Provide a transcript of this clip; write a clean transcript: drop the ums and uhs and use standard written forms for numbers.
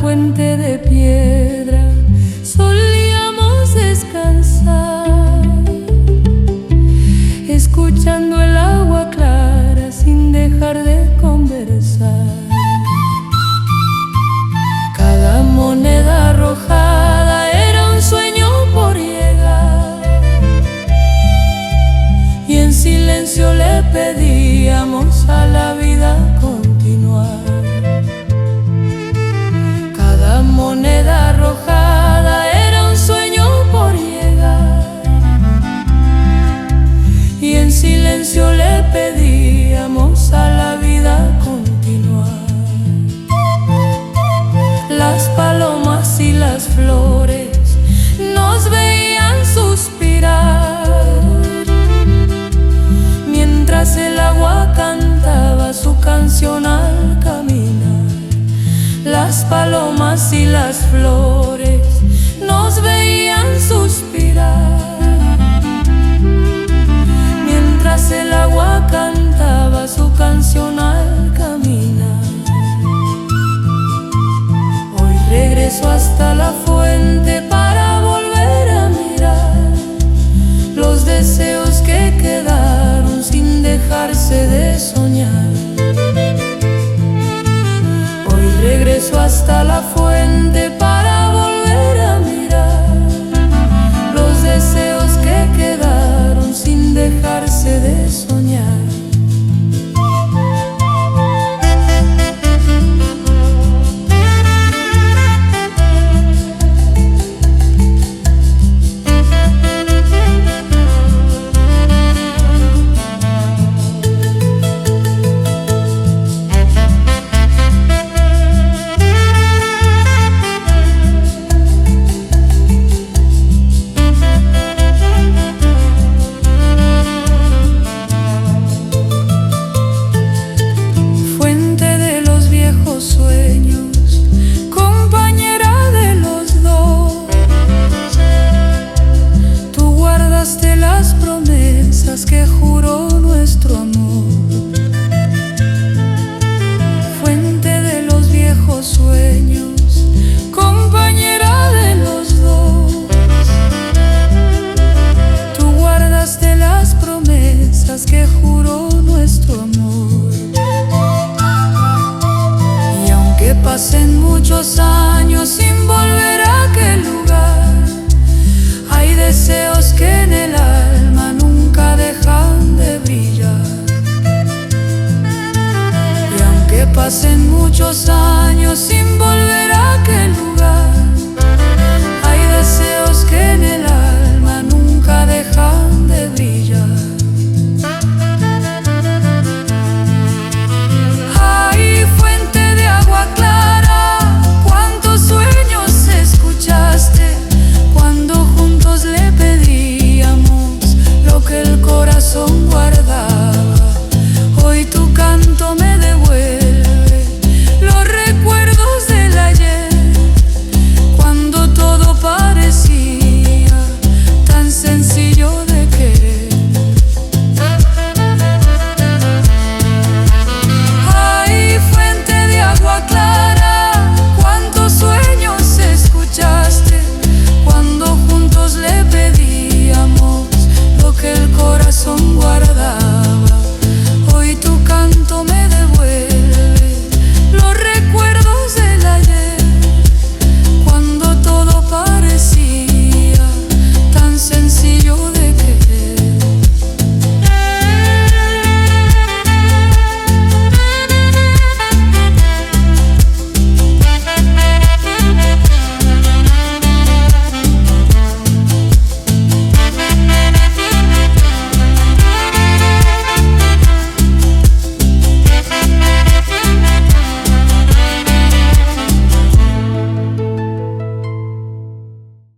fuente de piedra solíamos descansar, escuchando el agua clara sin dejar de conversar. Cada moneda arrojada era un sueño por llegar, y en silencio le pedíamos a la vida continuar. Cada moneda arrojada era un sueño por llegar, y en silencio le pedíamos a la vida continuar. Las palomas y las flores nos veían suspirar, mientras el agua cantaba su canción al caminar. Las palomas y las flores nos veían suspirar, mientras el agua cantaba su canción al caminar. Hoy regreso hasta la fuente para volver a mirar los deseos que quedaron sin dejarse de soñar. Hoy regreso hasta la fuente para volver a mirar los deseos que quedaron sin dejarse de soñar. Que juró nuestro amor, fuente de los viejos sueños, compañera de los dos. Tú guardaste las promesas que juró nuestro amor, y aunque pasen muchos años sin volver a aquel lugar, hay deseos que en el alma nunca dejan de brillar. Y aunque pasen muchos años sin volver